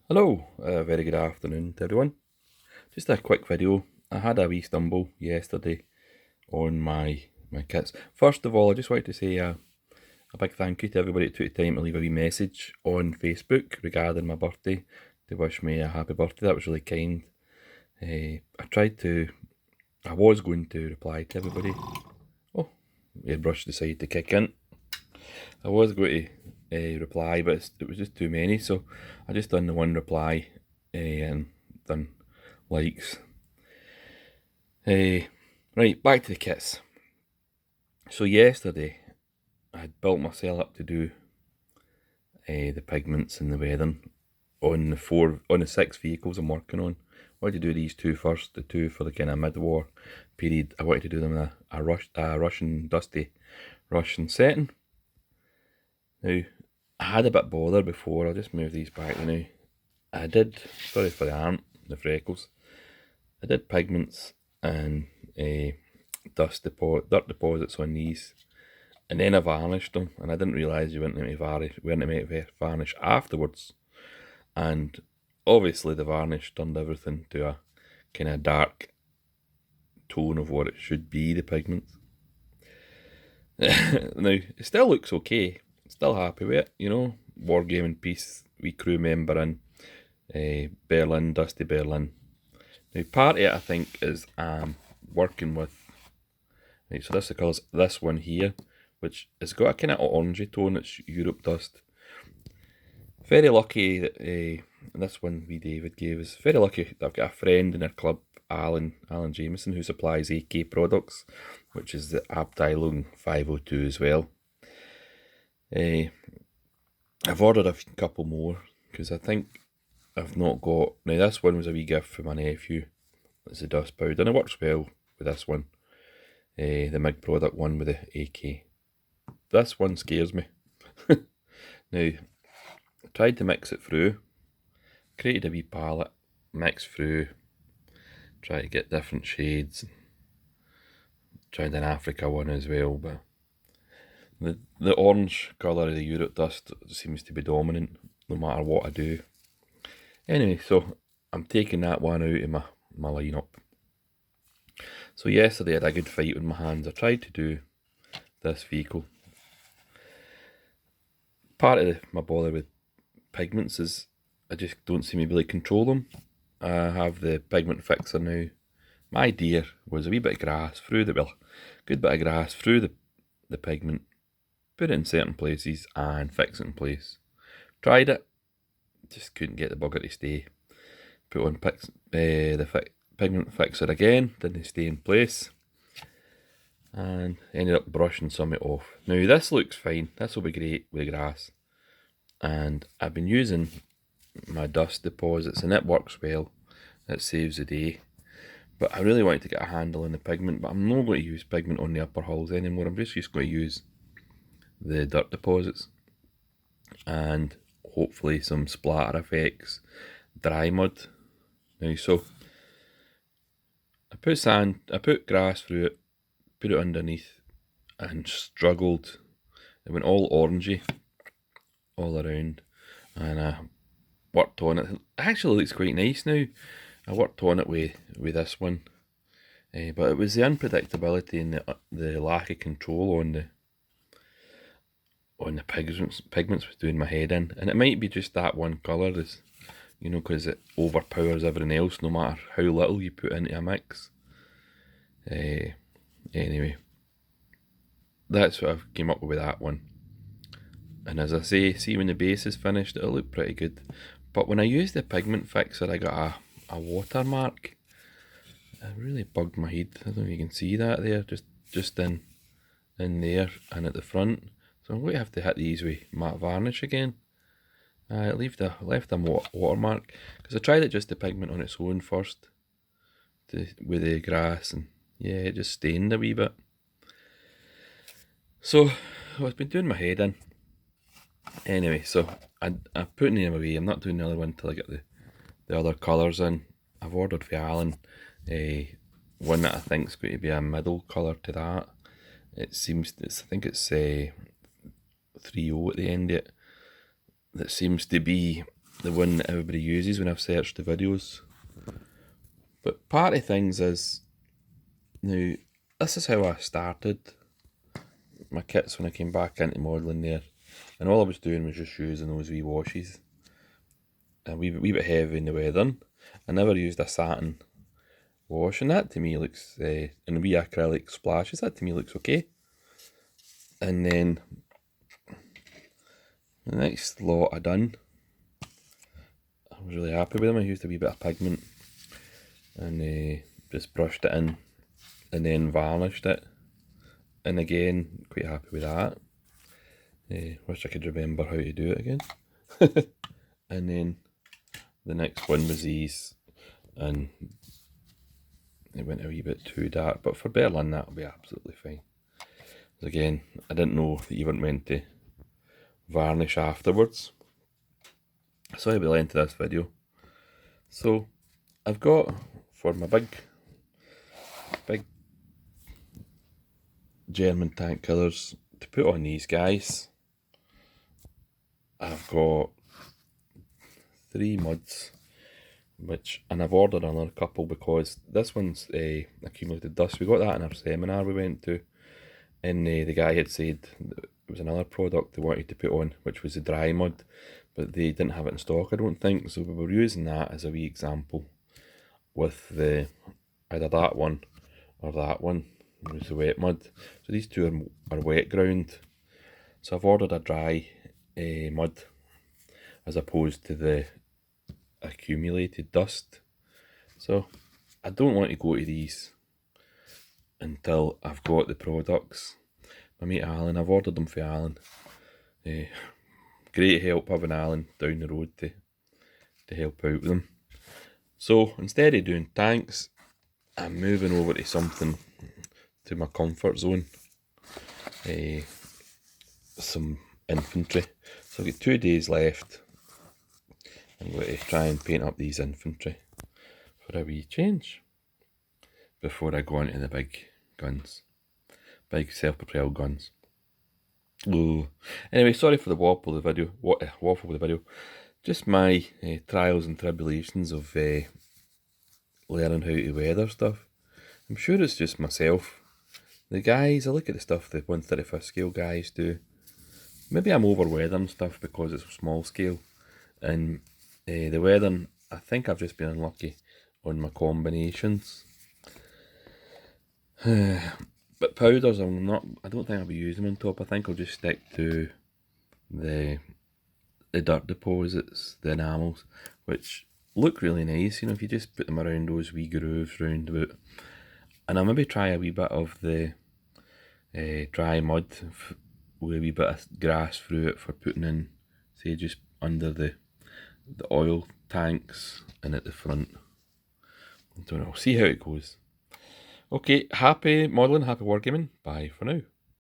Hello, very good afternoon to everyone. Just a quick video. I had a wee stumble yesterday on my kits. First of all, I just wanted to say a big thank you to everybody that took the time to leave a wee message on Facebook regarding my birthday to wish me a happy birthday. That was really kind. I was going to reply to everybody. Oh, your brush decided to kick in. I was going to reply, but it was just too many, so I just done the one reply and done likes. Right, back to the kits. So yesterday, I had built myself up to do the pigments and the weathering on the 6 vehicles I'm working on. I wanted to do these two first, the two for the kind of mid-war period. I wanted to do them in a Russian dusty Russian setting. Now, I had a bit bother before. I'll just move these back now. I did, sorry for the arm, the freckles. I did pigments and dirt deposits on these, and then I varnished them, and I didn't realise you weren't to make varnish afterwards. And obviously the varnish turned everything to a kind of dark tone of what it should be, the pigments. Now, it still looks okay. Still happy with it, Wargaming piece, wee crew member in Berlin, Dusty Berlin. Now, part of it, I think, is working with... Right, so this is the colours. This one here, which has got a kind of orangey tone. It's Europe Dust. Very lucky that this one wee David gave us. Very lucky that I've got a friend in our club, Alan Jameson, who supplies AK products, which is the Abteilung 502 as well. I've ordered a couple more because I think I've not got... Now, this one was a wee gift for my nephew. It's a dust powder, and it works well with this one. The MIG product one with the AK. This one scares me. Now, I tried to mix it through. Created a wee palette, mixed through. Try to get different shades. Tried an Africa one as well, but the orange colour of the Europe Dust seems to be dominant no matter what I do. Anyway, so I'm taking that one out of my lineup. So yesterday I had a good fight with my hands. I tried to do this vehicle. Part of my bother with pigments is I just don't seem to be able to control them. I have the pigment fixer now. My idea was a wee bit of grass through good bit of grass through the pigment, put it in certain places and fix it in place. Tried it, just couldn't get the bugger to stay. Put on the pigment fixer again, didn't stay in place, and ended up brushing some of it off. Now this looks fine, this will be great with the grass, and I've been using my dust deposits and it works well, it saves the day. But I really wanted to get a handle on the pigment, but I'm not going to use pigment on the upper hulls anymore. I'm just going to use the dirt deposits and hopefully some splatter effects, dry mud. Now, so I put grass through it, put it underneath, and struggled. It went all orangey all around, and I worked on it. It actually looks quite nice now. I worked on it with this one, but it was the unpredictability and the lack of control on the pigments was doing my head in. And it might be just that one colour, because it overpowers everything else no matter how little you put into a mix. Anyway, that's what I've came up with that one. And as I say, see when the base is finished, it'll look pretty good. But when I used the pigment fixer, I got a watermark. It really bugged my head. I don't know if you can see that there, just in there and at the front. So I'm going to have to hit these with matte varnish again. I left a watermark because I tried it just the pigment on its own first, with the grass, and yeah, it just stained a wee bit. So I've been doing my head in. Anyway, so I'm putting them away. I'm not doing another one until I get the other colours in. I've ordered for Alan one that I think is going to be a middle colour to that. I think it's 3O at the end of it. That seems to be the one that everybody uses when I've searched the videos. But part of things is, now, this is how I started my kits when I came back into modelling there. And all I was doing was just using those wee washes. A wee bit heavy in the weathering. I never used a satin wash, and that to me looks, and wee acrylic splashes, that to me looks okay. And then the next lot I done, I was really happy with them. I used a wee bit of pigment and just brushed it in and then varnished it. And again, quite happy with that. Wish I could remember how to do it again. And then the next one was these, and it went a wee bit too dark, but for Berlin that'll be absolutely fine. Again, I didn't know that you weren't meant to varnish afterwards. Sorry about the length of this video. So I've got, for my big German tank colours to put on these guys, I've got 3 muds, and I've ordered another couple because this one's accumulated dust. We got that in our seminar we went to, and the guy had said it was another product they wanted to put on, which was the dry mud, but they didn't have it in stock, I don't think, so we were using that as a wee example with either that one or that one. It was the wet mud. So these two are wet ground. So I've ordered a dry mud as opposed to the accumulated dust. So I don't want to go to these until I've got the products. My mate Alan, I've ordered them for Alan. Great help having Alan down the road to help out with them. So instead of doing tanks, I'm moving over to something to my comfort zone. Some infantry. So I've got 2 days left. I'm going to try and paint up these infantry for a wee change before I go on to the big guns. Big self-propelled guns. Ooh. Anyway, sorry for the waffle of the video. Just my trials and tribulations of learning how to weather stuff. I'm sure it's just myself. The guys, I look at the stuff the 1/35 scale guys do. Maybe I'm over weathering stuff because it's small scale. And the weathering, I think I've just been unlucky on my combinations. But powders, I don't think I'll be using them on top. I think I'll just stick to the dirt deposits, the enamels, which look really nice, you know, if you just put them around those wee grooves round about. And I'll maybe try a wee bit of the dry mud with a wee bit of grass through it for putting in, say, just under the oil tanks and at the front. I don't know, see how it goes. Okay, happy modelling, happy wargaming, bye for now.